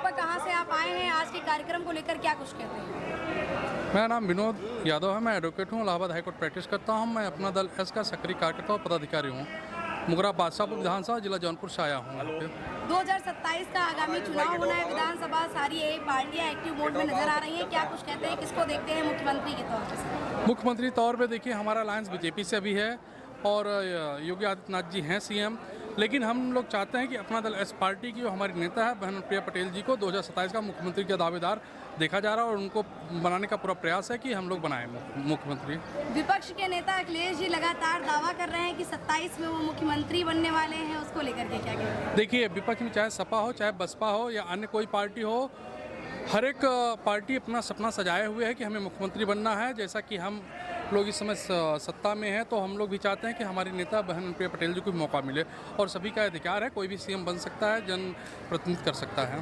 पर कहाँ से आप आए हैं, आज के कार्यक्रम को लेकर क्या कुछ कहते हैं? मेरा नाम विनोद यादव है, मैं एडवोकेट हूँ, इलाहाबाद हाईकोर्ट प्रैक्टिस करता हूँ। मैं अपना दल एस का सक्रिय कार्यकर्ता और पदाधिकारी हूँ। मुगरा बादशाहपुर विधानसभा जिला जौनपुर से आया हूँ। 2027 का आगामी चुनाव होना है, विधानसभा सारी यही पार्टियां एक्टिव मोड में नजर आ रही हैं, क्या कुछ कहते हैं, किसको देखते हैं मुख्यमंत्री के तौर पर? मुख्यमंत्री तौर पे देखिए, हमारा अलायंस बीजेपी से भी है और योगी आदित्यनाथ जी हैं सीएम, लेकिन हम लोग चाहते हैं कि अपना दल एस पार्टी की जो हमारी नेता है बहन प्रिया पटेल जी को 2027 का मुख्यमंत्री का दावेदार देखा जा रहा है और उनको बनाने का पूरा प्रयास है कि हम लोग बनाएं मुख्यमंत्री। विपक्ष के नेता अखिलेश जी लगातार दावा कर रहे हैं कि 27 में वो मुख्यमंत्री बनने वाले हैं, उसको लेकर के क्या कहते हैं? देखिए, विपक्ष में चाहे सपा हो, चाहे बसपा हो या अन्य कोई पार्टी हो, हर एक पार्टी अपना सपना सजाए हुए है कि हमें मुख्यमंत्री बनना है। जैसा कि हम लोग इस समय सत्ता में हैं, तो हम लोग भी चाहते हैं कि हमारी नेता बहन प्रिया पटेल जी को मौका मिले और सभी का अधिकार है, कोई भी सीएम बन सकता है, जन प्रतिनिधित्व कर सकता है।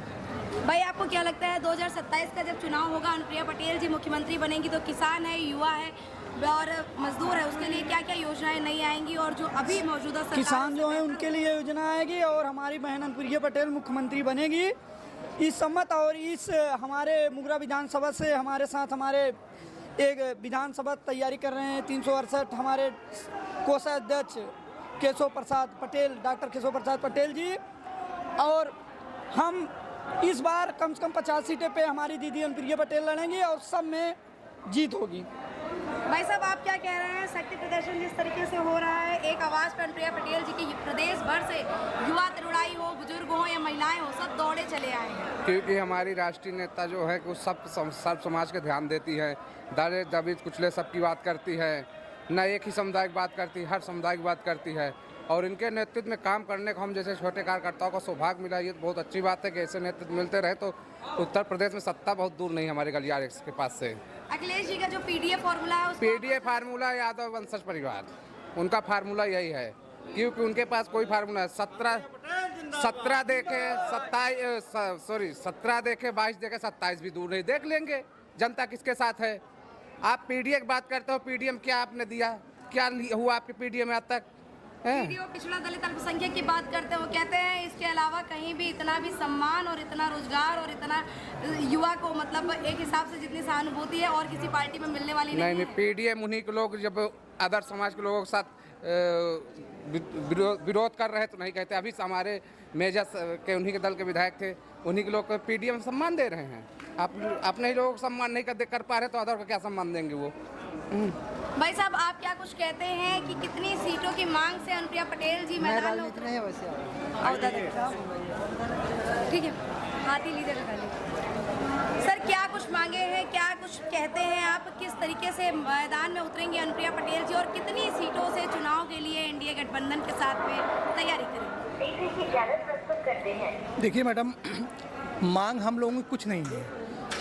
भाई, आपको क्या लगता है 2027 का जब चुनाव होगा, अनुप्रिया पटेल जी मुख्यमंत्री बनेंगी, तो किसान है, युवा है और मजदूर है, उसके लिए क्या क्या योजनाएं नहीं आएंगी? और जो अभी मौजूदा किसान जो है उनके लिए योजना आएगी और हमारी बहन अनुप्रिया पटेल मुख्यमंत्री बनेगी। इस सम्मत और इस हमारे मुगरा विधानसभा से हमारे साथ हमारे एक विधानसभा तैयारी कर रहे हैं 368 हमारे कोषाध्यक्ष केशव प्रसाद पटेल, डॉक्टर केशव प्रसाद पटेल जी, और हम इस बार कम से कम 50 सीटें पे हमारी दीदी अनुप्रिया पटेल लड़ेंगी और सब में जीत होगी। भाई साहब, आप क्या कह रहे हैं? शक्ति प्रदर्शन जिस तरीके से हो रहा है, एक आवाज पर अनुप्रिया पटेल जी की प्रदेश भर से युवा तरुणाई हो, बुजुर्ग हो या महिलाएं हो, सब दौड़े चले आए हैं। क्योंकि हमारी राष्ट्रीय नेता जो है वो सब समाज के ध्यान देती है, दलित दबित कुचले सबकी बात करती है, न एक ही समुदाय की बात करती है, हर समुदाय की बात करती है। और इनके नेतृत्व में काम करने को हम जैसे छोटे कार्यकर्ताओं को सौभाग्य मिला, ये तो बहुत अच्छी बात है कि ऐसे नेतृत्व मिलते रहे तो उत्तर प्रदेश में सत्ता बहुत दूर नहीं हमारे गलियारे के पास से। अखिलेश जी का जो पीडीए फार्मूला है, पीडीए फार्मूला यादव वंशज परिवार, उनका फार्मूला यही है, क्योंकि उनके पास कोई फार्मूला है। 17 देखे 22 देखे 27 भी दूर नहीं, देख लेंगे जनता किसके साथ है। आप पीडीए की बात करते हो, पीडीए में क्या आपने दिया, क्या हुआ आपके पीडीए में आज तक? पिछड़ा दलित अल्पसंख्यक की बात करते हो, कहते हैं इसके अलावा कहीं भी इतना भी सम्मान और इतना रोजगार और इतना युवा को मतलब एक हिसाब से जितनी सहानुभूति है और किसी पार्टी में मिलने वाली नहीं। पीडीएम उन्हीं के लोग जब अदर समाज के लोगों के साथ विरोध कर रहे तो नहीं कहते। अभी हमारे मेजर के उन्हीं के दल के विधायक थे, उन्हीं के लोग को पीडीएम सम्मान दे रहे हैं। आप अपने ही लोगों को सम्मान नहीं कर पा रहे तो अदर को क्या सम्मान देंगे वो? भाई साहब, आप क्या कुछ कहते हैं कि कितनी सीटों की मांग से अनुप्रिया पटेल जी मैदान में उतरे हैं? ठीक है, हाथ ही लीजिए सर, क्या कुछ मांगे हैं, क्या कुछ कहते हैं आप, किस तरीके से मैदान में उतरेंगे अनुप्रिया पटेल जी और कितनी सीटों से चुनाव के लिए एनडीए गठबंधन के साथ में तैयारी करेंगे? देखिए मैडम, मांग हम लोगों की कुछ नहीं है।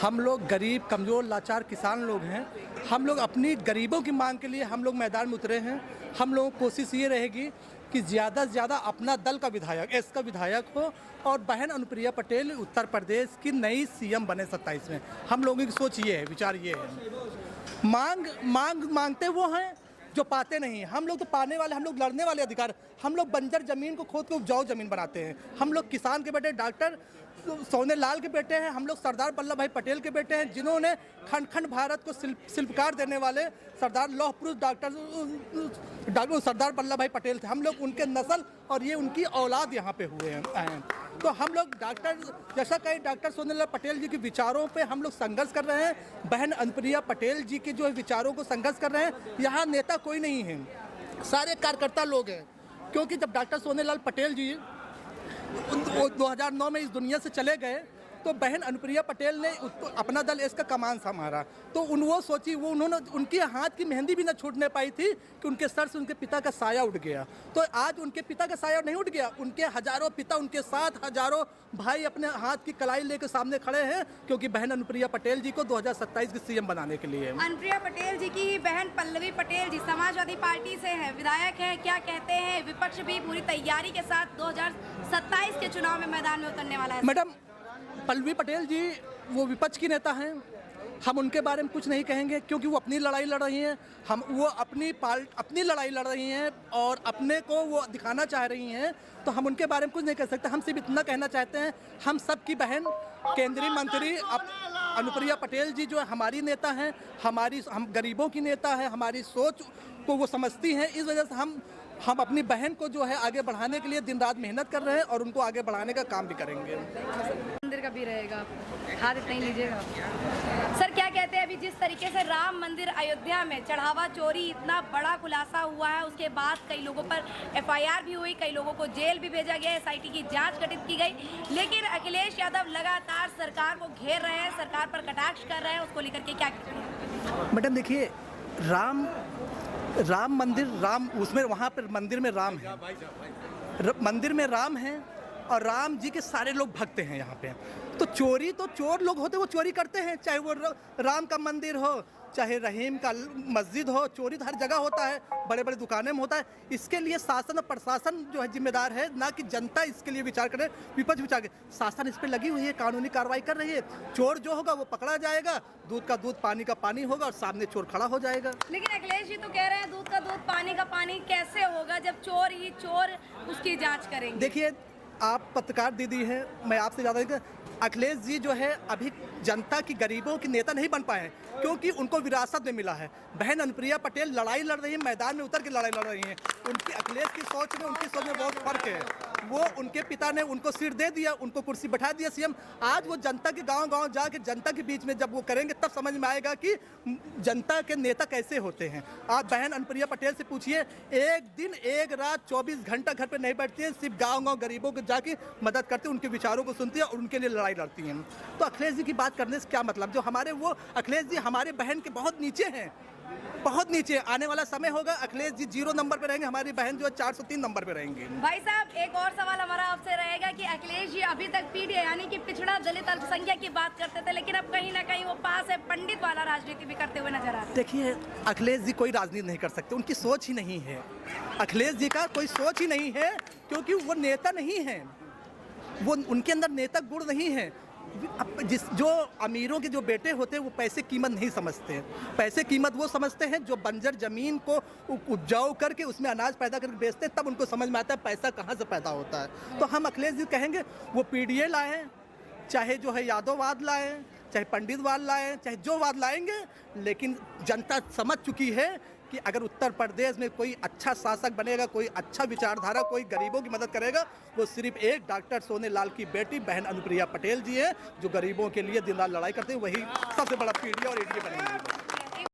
हम लोग गरीब, कमज़ोर, लाचार किसान लोग हैं। हम लोग अपनी गरीबों की मांग के लिए हम लोग मैदान में उतरे हैं। हम लोगों की कोशिश ये रहेगी कि ज़्यादा से ज़्यादा अपना दल का विधायक, एस का विधायक हो और बहन अनुप्रिया पटेल उत्तर प्रदेश की नई सीएम बने 27 में। हम लोगों की सोच ये है, विचार ये है। मांगते वो हैं जो पाते नहीं। हम लोग तो पाने वाले, हम लोग लड़ने वाले अधिकार। हम लोग बंजर ज़मीन को खोद के उपजाऊ ज़मीन बनाते हैं। हम लोग किसान के बेटे डॉक्टर सोनेलाल के बेटे हैं, हम लोग सरदार वल्लभ भाई पटेल के बेटे हैं, जिन्होंने खंड खंड भारत को शिल्पकार देने वाले सरदार लौह पुरुष डॉक्टर सरदार वल्लभ भाई पटेल थे। हम लोग उनके नस्ल और ये उनकी औलाद यहाँ पे हुए हैं। तो हम लोग डॉक्टर, जैसा कहीं डॉक्टर सोनेलाल पटेल जी के विचारों पे हम लोग संघर्ष कर रहे हैं। बहन अनुप्रिया पटेल जी के जो विचारों को संघर्ष कर रहे हैं। यहाँ नेता कोई नहीं है, सारे कार्यकर्ता लोग हैं। क्योंकि जब डॉक्टर सोनेलाल पटेल जी 2009 में इस दुनिया से चले गए तो बहन अनुप्रिया पटेल ने अपना दल इसका कमान संभाला। तो वो सोची, वो उन्होंने उनके हाथ की मेहंदी भी न छूटने पाई थी कि उनके सर से उनके पिता का साया उठ गया। तो आज उनके पिता का साया नहीं उठ गया, उनके हजारों पिता, उनके साथ हजारों भाई अपने हाथ की कलाई लेकर सामने खड़े हैं, क्योंकि बहन अनुप्रिया पटेल जी को 2027 की सीएम बनाने के लिए। अनुप्रिया पटेल जी की बहन पल्लवी पटेल जी समाजवादी पार्टी से है, विधायक है, क्या कहते हैं? विपक्ष भी पूरी तैयारी के साथ 2027 के चुनाव में मैदान में उतरने वाला है। मैडम, पल्लवी पटेल जी वो विपक्ष की नेता हैं हम उनके बारे में कुछ नहीं कहेंगे क्योंकि वो अपनी लड़ाई लड़ रही हैं, वो अपनी लड़ाई लड़ रही हैं और अपने को वो दिखाना चाह रही हैं, तो हम उनके बारे में कुछ नहीं कह सकते। हम सिर्फ इतना कहना चाहते हैं, हम सबकी बहन केंद्रीय मंत्री अनुप्रिया पटेल जी जो हमारी नेता हैं, हम गरीबों की नेता हैं, हमारी सोच को वो समझती हैं। इस वजह से हम अपनी बहन को जो है आगे बढ़ाने के लिए दिन रात मेहनत कर रहे हैं और उनको आगे बढ़ाने का काम भी करेंगे। मंदिर का भी रहेगा, हाथ इतना ही लीजिएगा। सर क्या कहते हैं, अभी जिस तरीके से राम मंदिर अयोध्या में चढ़ावा चोरी इतना बड़ा खुलासा हुआ है, उसके बाद कई लोगों पर FIR भी हुई, कई लोगों को जेल भी भेजा गया, SIT की जांच गठित की गई, लेकिन अखिलेश यादव लगातार सरकार को घेर रहे हैं, सरकार पर कटाक्ष कर रहे हैं, उसको लेकर के क्या कहते हैं? मैडम देखिए, राम मंदिर, उसमें वहाँ पर मंदिर में राम है, मंदिर में राम है और राम जी के सारे लोग भक्त हैं यहाँ पे। तो चोरी तो चोर लोग होते, वो चोरी करते हैं, चाहे वो राम का मंदिर हो, चाहे रहीम का मस्जिद हो। चोरी तो हर जगह होता है, बड़े बड़े दुकानें में होता है। इसके लिए शासन और प्रशासन जो है जिम्मेदार है, ना कि जनता इसके लिए विचार करे, विपक्ष विचार करे। शासन इस पर लगी हुई है, कानूनी कार्रवाई कर रही है। चोर जो होगा वो पकड़ा जाएगा, दूध का दूध पानी का पानी होगा और सामने चोर खड़ा हो जाएगा। लेकिन अखिलेश जी तो कह रहे हैं दूध का दूध पानी का पानी कैसे होगा जब चोर ही चोर उसकी जाँच करेंगे। देखिए, आप पत्रकार दीदी हैं, मैं आपसे ज़्यादा, अखिलेश जी जो है अभी जनता की गरीबों की नेता नहीं बन पाए क्योंकि उनको विरासत में मिला है। बहन अनुप्रिया पटेल लड़ाई लड़ रही है, मैदान में उतर के लड़ाई लड़ रही हैं। उनकी अखिलेश की सोच में उनकी सोच में बहुत फर्क है। वो उनके पिता ने उनको सीट दे दिया, उनको कुर्सी बैठा दिया CM। आज वो जनता के गांव-गांव जाके जनता के बीच में जब वो करेंगे तब समझ में आएगा कि जनता के नेता कैसे होते हैं। आप बहन अनुप्रिया पटेल से पूछिए, एक दिन एक रात 24 घंटा घर पर नहीं बैठती है, सिर्फ गाँव-गाँव गरीबों को जाके मदद करती है, उनके विचारों को सुनती है और उनके लिए लड़ाई लड़ती हैं। तो अखिलेश जी की बात करने से क्या मतलब, जो हमारे वो अखिलेश जी हमारे बहन के बहुत नीचे हैं, बहुत नीचे। आने वाला समय होगा अखिलेश जी 0 नंबर पे रहेंगे, हमारी बहन जो है 403 नंबर पे रहेंगे। भाई साहब, एक और सवाल हमारा आपसे रहेगा कि अखिलेश जी अभी तक PDA यानी कि पिछड़ा दलित अल्पसंख्यक की बात करते थे, लेकिन अब कहीं ना कहीं वो पास है पंडित वाला राजनीति भी करते हुए नजर आ रहे हैं। देखिए, अखिलेश जी कोई राजनीति नहीं कर सकते, उनकी सोच ही नहीं है। अखिलेश जी का कोई सोच ही नहीं है क्योंकि वो नेता नहीं है, वो उनके अंदर नेता गुण नहीं है। जो अमीरों के जो बेटे होते हैं वो पैसे कीमत नहीं समझते हैं। पैसे कीमत वो समझते हैं जो बंजर ज़मीन को उपजाऊ करके उसमें अनाज पैदा करके बेचते हैं, तब उनको समझ में आता है पैसा कहाँ से पैदा होता है। तो हम अखिलेश जी कहेंगे वो PDA लाएँ, चाहे जो है यादववाद लाएँ, चाहे पंडितवाद लाएँ, चाहे जो वाद लाएंगे, लेकिन जनता समझ चुकी है कि अगर उत्तर प्रदेश में कोई अच्छा शासक बनेगा, कोई अच्छा विचारधारा, कोई गरीबों की मदद करेगा, वो सिर्फ एक डॉक्टर सोनेलाल की बेटी बहन अनुप्रिया पटेल जी है, जो गरीबों के लिए दिन रात लड़ाई करते हैं। वही सबसे बड़ा PDA और ADA बनेंगे।